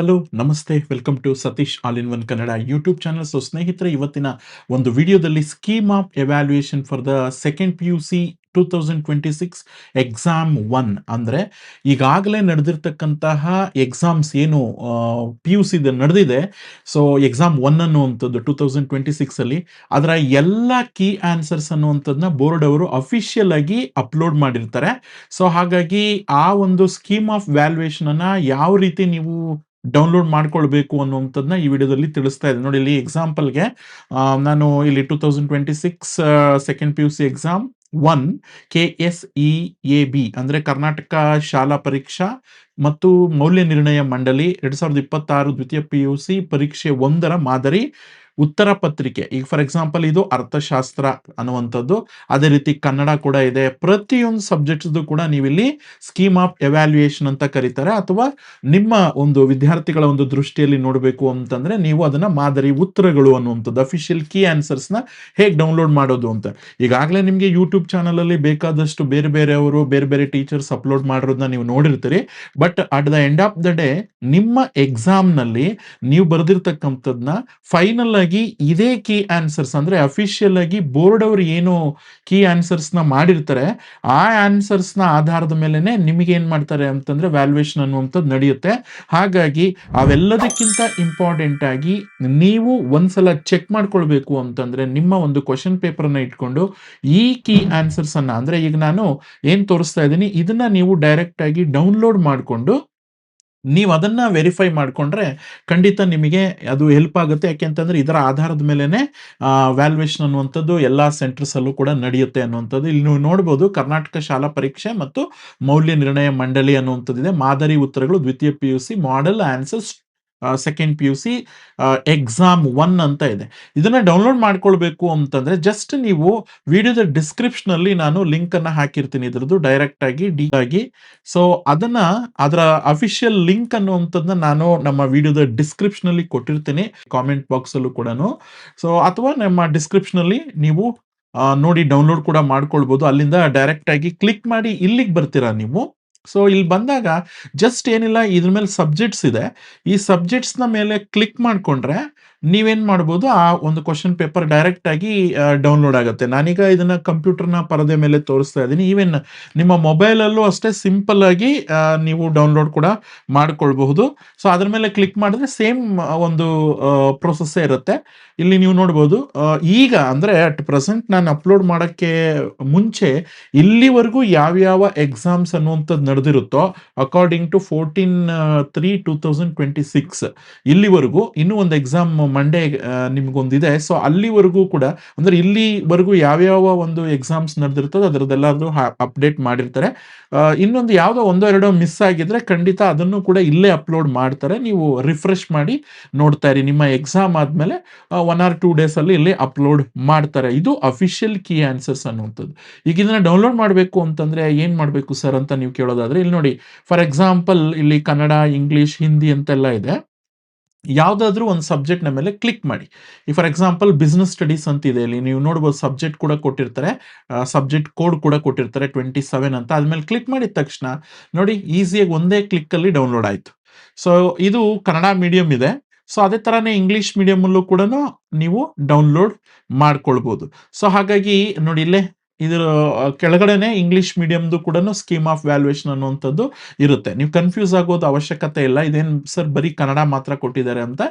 Hello, ನಮಸ್ತೆ. Welcome to Satish all in one Kannada YouTube channel. So ಸ್ನೇಹಿತರೆ, ಇವತ್ತಿನ ಒಂದು ವಿಡಿಯೋದಲ್ಲಿ scheme of evaluation for the second P U C 2026 exam 1 ಅಂದರೆ ಈಗಾಗಲೇ ನಡೆದಿರ್ತಕ್ಕಂತಹ ಎಕ್ಸಾಮ್ಸ್ ಏನು ಪಿ ಯು ಸಿ ನಡೆದಿದೆ. ಸೊ ಎಕ್ಸಾಮ್ 1 ಅನ್ನುವಂಥದ್ದು 2026 ಅಲ್ಲಿ ಅದರ ಎಲ್ಲ ಕೀ ಆನ್ಸರ್ಸ್ ಅನ್ನುವಂಥದ್ದನ್ನ ಬೋರ್ಡ್ ಅವರು ಅಫಿಷಿಯಲ್ ಆಗಿ ಅಪ್ಲೋಡ್ ಮಾಡಿರ್ತಾರೆ. ಸೊ ಹಾಗಾಗಿ ಆ ಒಂದು ಸ್ಕೀಮ್ ಆಫ್ ವ್ಯಾಲ್ಯೂಯೇಷನ್ ಅನ್ನ ಯಾವ ರೀತಿ ನೀವು ಡೌನ್ಲೋಡ್ ಮಾಡ್ಕೊಳ್ಬೇಕು ಅನ್ನುವಂಥದ್ದನ್ನ ಈ ವಿಡಿಯೋದಲ್ಲಿ ತಿಳಿಸ್ತಾ ಇದ್ದೀನಿ. ನೋಡಿ, ಇಲ್ಲಿ ಎಕ್ಸಾಂಪಲ್ಗೆ ನಾನು ಇಲ್ಲಿ 2026 second P U C exam 1 KSEAB ಅಂದ್ರೆ ಕರ್ನಾಟಕ ಶಾಲಾ ಪರೀಕ್ಷಾ ಮತ್ತು ಮೌಲ್ಯ ನಿರ್ಣಯ ಮಂಡಳಿ 2026 ದ್ವಿತೀಯ ಪಿ ಯು ಸಿ ಪರೀಕ್ಷೆ 1ರ ಮಾದರಿ ಉತ್ತರ ಪತ್ರಿಕೆ. ಈಗ ಫಾರ್ ಎಕ್ಸಾಂಪಲ್ ಇದು ಅರ್ಥಶಾಸ್ತ್ರ ಅನ್ನುವಂಥದ್ದು, ಅದೇ ರೀತಿ ಕನ್ನಡ ಕೂಡ ಇದೆ. ಪ್ರತಿಯೊಂದು ಸಬ್ಜೆಕ್ಟ್ಸ್ ಕೂಡ ನೀವಿಲ್ಲಿ ಸ್ಕೀಮ್ ಆಫ್ ಎವ್ಯಾಲ್ಯೂಯೇಷನ್ ಅಂತ ಕರೀತಾರೆ, ಅಥವಾ ನಿಮ್ಮ ಒಂದು ವಿದ್ಯಾರ್ಥಿಗಳ ಒಂದು ದೃಷ್ಟಿಯಲ್ಲಿ ನೋಡಬೇಕು ಅಂತಂದ್ರೆ ನೀವು ಅದನ್ನ ಮಾದರಿ ಉತ್ತರಗಳು ಅನ್ನುವಂಥದ್ದು ಅಫಿಷಿಯಲ್ ಕೀ ಆನ್ಸರ್ಸ್ ನ ಹೇಗೆ ಡೌನ್ಲೋಡ್ ಮಾಡೋದು ಅಂತ ಈಗಾಗಲೇ ನಿಮಗೆ ಯೂಟ್ಯೂಬ್ ಚಾನಲ್ ಅಲ್ಲಿ ಬೇಕಾದಷ್ಟು ಬೇರೆ ಬೇರೆಯವರು ಬೇರೆ ಬೇರೆ ಟೀಚರ್ಸ್ ಅಪ್ಲೋಡ್ ಮಾಡಿರೋದನ್ನ ನೀವು ನೋಡಿರ್ತೀರಿ. But at the end of the day ನಿಮ್ಮ ಎಕ್ಸಾಮ್ ನಲ್ಲಿ ನೀವು ಬರೆದಿರ್ತಕ್ಕಂಥದ್ನ ಫೈನಲ್ ಆಗಿ ಇದೇ ಕೀ ಆನ್ಸರ್ಸ್ ಅಂದ್ರೆ ಅಫಿಷಿಯಲ್ ಆಗಿ ಬೋರ್ಡ್ ಅವರು ಏನು ಕೀ ಆನ್ಸರ್ಸ್ ನ ಮಾಡಿರ್ತಾರೆ ಆ ಆನ್ಸರ್ಸ್ ನ ಆಧಾರದ ಮೇಲೆನೆ ನಿಮಗೆ ಏನ್ ಮಾಡ್ತಾರೆ ಅಂತಂದ್ರೆ ವ್ಯಾಲ್ಯೂಯೇಷನ್ ಅನ್ನುವಂಥದ್ದು ನಡೆಯುತ್ತೆ. ಹಾಗಾಗಿ ಅವೆಲ್ಲದಕ್ಕಿಂತ ಇಂಪಾರ್ಟೆಂಟ್ ಆಗಿ ನೀವು ಒಂದ್ಸಲ ಚೆಕ್ ಮಾಡ್ಕೊಳ್ಬೇಕು ಅಂತಂದ್ರೆ ನಿಮ್ಮ ಒಂದು ಕ್ವಶನ್ ಪೇಪರ್ ಅನ್ನ ಇಟ್ಕೊಂಡು ಈ ಕೀ ಆನ್ಸರ್ಸ್ ಅನ್ನ ಅಂದ್ರೆ ಈಗ ನಾನು ಏನ್ ತೋರಿಸ್ತಾ ಇದ್ದೀನಿ ಇದನ್ನ ನೀವು ಡೈರೆಕ್ಟ್ ಆಗಿ ಡೌನ್ಲೋಡ್ ಮಾಡಿಕೊಂಡು ನೀವು ಅದನ್ನ ವೆರಿಫೈ ಮಾಡ್ಕೊಂಡ್ರೆ ಖಂಡಿತ ನಿಮಗೆ ಅದು ಹೆಲ್ಪ್ ಆಗುತ್ತೆ. ಯಾಕೆಂತಂದ್ರೆ ಇದರ ಆಧಾರದ ಮೇಲೆನೆ ವ್ಯಾಲ್ಯೂಯೇಷನ್ ಅನ್ನುವಂಥದ್ದು ಎಲ್ಲಾ ಸೆಂಟರ್ಸ್ ಅಲ್ಲೂ ಕೂಡ ನಡೆಯುತ್ತೆ ಅನ್ನುವಂಥದ್ದು. ಇಲ್ಲಿ ನೀವು ನೋಡಬಹುದು, ಕರ್ನಾಟಕ ಶಾಲಾ ಪರೀಕ್ಷೆ ಮತ್ತು ಮೌಲ್ಯ ನಿರ್ಣಯ ಮಂಡಳಿ ಅನ್ನುವಂಥದ್ದಿದೆ. ಮಾದರಿ ಉತ್ತರಗಳು ದ್ವಿತೀಯ P U C model answers second P U C exam 1 ಅಂತ ಇದೆ. ಇದನ್ನ ಡೌನ್ಲೋಡ್ ಮಾಡ್ಕೊಳ್ಬೇಕು ಅಂತಂದ್ರೆ ಜಸ್ಟ್ ನೀವು ವಿಡಿಯೋದ ಡಿಸ್ಕ್ರಿಪ್ಷನ್ ಅಲ್ಲಿ ನಾನು ಲಿಂಕ್ ಅನ್ನ ಹಾಕಿರ್ತೀನಿ ಇದ್ರದ್ದು ಡೈರೆಕ್ಟ್ ಆಗಿ ಡಿ ಆಗಿ. ಸೊ ಅದನ್ನ ಅದರ ಅಫಿಷಿಯಲ್ ಲಿಂಕ್ ಅನ್ನುವಂಥದ್ದನ್ನ ನಾನು ನಮ್ಮ ವಿಡಿಯೋದ ಡಿಸ್ಕ್ರಿಪ್ಷನ್ ಅಲ್ಲಿ ಕೊಟ್ಟಿರ್ತೀನಿ, ಕಾಮೆಂಟ್ ಬಾಕ್ಸ್ ಅಲ್ಲೂ ಕೂಡ. ಸೊ ಅಥವಾ ನಮ್ಮ ಡಿಸ್ಕ್ರಿಪ್ಷನ್ ಅಲ್ಲಿ ನೀವು ನೋಡಿ ಡೌನ್ಲೋಡ್ ಕೂಡ ಮಾಡ್ಕೊಳ್ಬಹುದು. ಅಲ್ಲಿಂದ ಡೈರೆಕ್ಟ್ ಆಗಿ ಕ್ಲಿಕ್ ಮಾಡಿ ಇಲ್ಲಿಗೆ ಬರ್ತೀರಾ ನೀವು. ಸೊ ಇಲ್ಲಿ ಬಂದಾಗ ಜಸ್ಟ್ ಏನಿಲ್ಲ, ಇದ್ರ ಮೇಲೆ ಸಬ್ಜೆಕ್ಟ್ಸ್ ಇದೆ. ಈ ಸಬ್ಜೆಕ್ಟ್ಸ್ ನ ಮೇಲೆ ಕ್ಲಿಕ್ ಮಾಡ್ಕೊಂಡ್ರೆ ನೀವೇನ್ ಮಾಡ್ಬೋದು, ಆ ಒಂದು ಕ್ವಶನ್ ಪೇಪರ್ ಡೈರೆಕ್ಟ್ ಆಗಿ ಡೌನ್ಲೋಡ್ ಆಗುತ್ತೆ. ನಾನೀಗ ಇದನ್ನ ಕಂಪ್ಯೂಟರ್ನ ಪರದೆ ಮೇಲೆ ತೋರಿಸ್ತಾ ಇದ್ದೀನಿ. ಈವನ್ ನಿಮ್ಮ ಮೊಬೈಲ್ ಅಲ್ಲೂ ಅಷ್ಟೇ ಸಿಂಪಲ್ ಆಗಿ ನೀವು ಡೌನ್ಲೋಡ್ ಕೂಡ ಮಾಡ್ಕೊಳ್ಬಹುದು. ಸೊ ಅದ್ರ ಮೇಲೆ ಕ್ಲಿಕ್ ಮಾಡಿದ್ರೆ ಸೇಮ್ ಒಂದು ಪ್ರೊಸೆಸ್ ಇರುತ್ತೆ. ಇಲ್ಲಿ ನೀವು ನೋಡ್ಬೋದು, ಈಗ ಅಂದ್ರೆ ಅಟ್ ಪ್ರೆಸೆಂಟ್ ನಾನು ಅಪ್ಲೋಡ್ ಮಾಡಕ್ಕೆ ಮುಂಚೆ ಇಲ್ಲಿವರೆಗೂ ಯಾವ್ಯಾವ ಎಕ್ಸಾಮ್ಸ್ ಅನ್ನುವಂಥದ್ದು ನಡೆದಿರುತ್ತೋ ಅಕಾರ್ಡಿಂಗ್ ಟು 14/3/2026 ಇಲ್ಲಿವರೆಗೂ ಇನ್ನೂ ಒಂದು ಎಕ್ಸಾಮ್ ಮಂಡೇ ನಿಮ್ಗೊಂದಿದೆ. ಸೊ ಅಲ್ಲಿವರೆಗೂ ಕೂಡ ಅಂದ್ರೆ ಇಲ್ಲಿವರೆಗೂ ಯಾವ್ಯಾವ ಒಂದು ಎಕ್ಸಾಮ್ಸ್ ನಡೆದಿರ್ತದೆ ಅದರದ್ದೆಲ್ಲರೂ ಅಪ್ಡೇಟ್ ಮಾಡಿರ್ತಾರೆ. ಇನ್ನೊಂದು ಯಾವ್ದೋ ಒಂದೋ ಎರಡೋ ಮಿಸ್ ಆಗಿದ್ರೆ ಖಂಡಿತ ಅದನ್ನು ಕೂಡ ಇಲ್ಲೇ ಅಪ್ಲೋಡ್ ಮಾಡ್ತಾರೆ. ನೀವು ರಿಫ್ರೆಶ್ ಮಾಡಿ ನೋಡ್ತಾ ಇರಿ. ನಿಮ್ಮ ಎಕ್ಸಾಮ್ ಆದ್ಮೇಲೆ 1 or 2 ಡೇಸ್ ಅಲ್ಲಿ ಇಲ್ಲಿ ಅಪ್ಲೋಡ್ ಮಾಡ್ತಾರೆ. ಇದು ಅಫಿಷಿಯಲ್ ಕೀ ಆನ್ಸರ್ಸ್ ಅನ್ನುವಂಥದ್ದು. ಈಗ ಇದನ್ನ ಡೌನ್ಲೋಡ್ ಮಾಡಬೇಕು ಅಂತಂದ್ರೆ ಏನ್ ಮಾಡಬೇಕು ಸರ್ ಅಂತ ನೀವು ಕೇಳೋದಾದ್ರೆ, ಇಲ್ಲಿ ನೋಡಿ, ಫಾರ್ ಎಕ್ಸಾಂಪಲ್ ಇಲ್ಲಿ ಕನ್ನಡ, ಇಂಗ್ಲಿಷ್, ಹಿಂದಿ ಅಂತೆಲ್ಲ ಇದೆ. ಯಾವ್ದಾದ್ರು ಒಂದು ಸಬ್ಜೆಕ್ಟ್ ನ ಮೇಲೆ ಕ್ಲಿಕ್ ಮಾಡಿ. ಈ ಫಾರ್ ಎಕ್ಸಾಂಪಲ್ ಬಿಸ್ನೆಸ್ ಸ್ಟಡೀಸ್ ಅಂತ ಇದೆ. ಇಲ್ಲಿ ನೀವು ನೋಡಬಹುದು ಸಬ್ಜೆಕ್ಟ್ ಕೂಡ ಕೊಟ್ಟಿರ್ತಾರೆ, ಸಬ್ಜೆಕ್ಟ್ ಕೋಡ್ ಕೂಡ ಕೊಟ್ಟಿರ್ತಾರೆ 27 ಅಂತ. ಅದ್ಮೇಲೆ ಕ್ಲಿಕ್ ಮಾಡಿದ ತಕ್ಷಣ ನೋಡಿ ಈಸಿಯಾಗಿ ಒಂದೇ ಕ್ಲಿಕ್ ಅಲ್ಲಿ ಡೌನ್ಲೋಡ್ ಆಯ್ತು. ಸೊ ಇದು ಕನ್ನಡ ಮೀಡಿಯಂ ಇದೆ. ಸೊ ಅದೇ ತರಾನೇ ಇಂಗ್ಲಿಷ್ ಮೀಡಿಯಂ ಅಲ್ಲೂ ಕೂಡ ನೀವು ಡೌನ್ಲೋಡ್ ಮಾಡ್ಕೊಳ್ಬಹುದು. ಸೊ ಹಾಗಾಗಿ ನೋಡಿ, ಇಲ್ಲೇ ಇದರ ಕೆಳಗಡೆನೆ ಇಂಗ್ಲಿಷ್ ಮೀಡಿಯಂದು ಕೂಡ ಸ್ಕೀಮ್ ಆಫ್ ವ್ಯಾಲ್ಯೂಯೇಷನ್ ಅನ್ನುವಂಥದ್ದು ಇರುತ್ತೆ. ನೀವು ಕನ್ಫ್ಯೂಸ್ ಆಗೋದು ಅವಶ್ಯಕತೆ ಇಲ್ಲ. ಇದೇನು ಸರ್ ಬರೀ ಕನ್ನಡ ಮಾತ್ರ ಕೊಟ್ಟಿದ್ದಾರೆ ಅಂತ.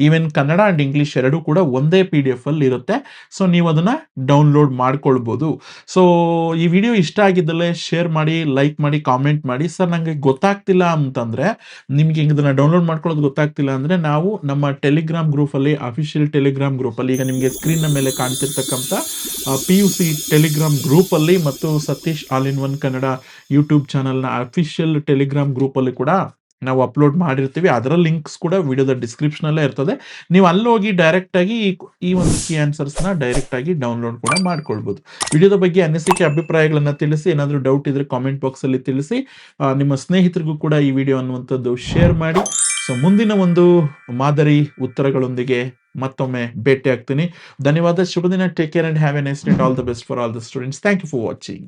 ಈವನ್ ಕನ್ನಡ ಅಂಡ್ ಇಂಗ್ಲಿಷ್ ಎರಡೂ ಕೂಡ ಒಂದೇ PDF ಅಲ್ಲಿ ಇರುತ್ತೆ. ಸೊ ನೀವು ಅದನ್ನ ಡೌನ್ಲೋಡ್ ಮಾಡ್ಕೊಳ್ಬಹುದು. ಸೊ ಈ ವಿಡಿಯೋ ಇಷ್ಟ ಆಗಿದ್ದಲ್ಲೇ ಶೇರ್ ಮಾಡಿ, ಲೈಕ್ ಮಾಡಿ, ಕಾಮೆಂಟ್ ಮಾಡಿ. ಸರ್ ನಂಗೆ ಗೊತ್ತಾಗ್ತಿಲ್ಲ ಅಂತಂದ್ರೆ, ನಿಮ್ಗೆ ಇದನ್ನ ಡೌನ್ಲೋಡ್ ಮಾಡ್ಕೊಳ್ಳೋದು ಗೊತ್ತಾಗ್ತಿಲ್ಲ ಅಂದ್ರೆ, ನಾವು ನಮ್ಮ ಟೆಲಿಗ್ರಾಮ್ ಗ್ರೂಪ್ ಅಲ್ಲಿ, ಅಫಿಷಿಯಲ್ ಟೆಲಿಗ್ರಾಮ್ ಗ್ರೂಪ್ ಅಲ್ಲಿ, ಈಗ ನಿಮಗೆ ಸ್ಕ್ರೀನ್ ಮೇಲೆ ಕಾಣ್ತಿರ್ತಕ್ಕಂಥ PUC ಟೆಲಿಗ್ರಾಮ್ ಗ್ರೂಪ್ ಅಲ್ಲಿ ಮತ್ತು Satish all in one Kannada YouTube channel ನ ಅಫಿಷಿಯಲ್ ಟೆಲಿಗ್ರಾಮ್ ಗ್ರೂಪ್ ಅಲ್ಲಿ ಕೂಡ ನಾವು ಅಪ್ಲೋಡ್ ಮಾಡಿರ್ತೀವಿ. ಅದರ ಲಿಂಕ್ಸ್ ಕೂಡ ವಿಡಿಯೋದ ಡಿಸ್ಕ್ರಿಪ್ಷನ್ ಅಲ್ಲೇ ಇರ್ತದೆ. ನೀವು ಅಲ್ಲಿ ಹೋಗಿ ಡೈರೆಕ್ಟ್ ಆಗಿ ಈ ಒಂದು ಕೀ ಆನ್ಸರ್ಸ್ ನ ಡೈರೆಕ್ಟ್ ಆಗಿ ಡೌನ್ಲೋಡ್ ಕೂಡ ಮಾಡ್ಕೊಳ್ಬಹುದು. ವಿಡಿಯೋದ ಬಗ್ಗೆ ಅನಿಸಿಕೆ ಅಭಿಪ್ರಾಯಗಳನ್ನ ತಿಳಿಸಿ. ಏನಾದರೂ ಡೌಟ್ ಇದ್ರೆ ಕಾಮೆಂಟ್ ಬಾಕ್ಸ್ ಅಲ್ಲಿ ತಿಳಿಸಿ. ನಿಮ್ಮ ಸ್ನೇಹಿತರಿಗೂ ಕೂಡ ಈ ವಿಡಿಯೋ ಅನ್ನುವಂಥದ್ದು ಶೇರ್ ಮಾಡಿ. ಸೊ ಮುಂದಿನ ಒಂದು ಮಾದರಿ ಉತ್ತರಗಳೊಂದಿಗೆ ಮತ್ತೊಮ್ಮೆ ಭೇಟಿ ಆಗ್ತೀನಿ. ಧನ್ಯವಾದ. ಶುಭ ದಿನ. Take care and have a nice day. All the best for all the students. Thank you for watching.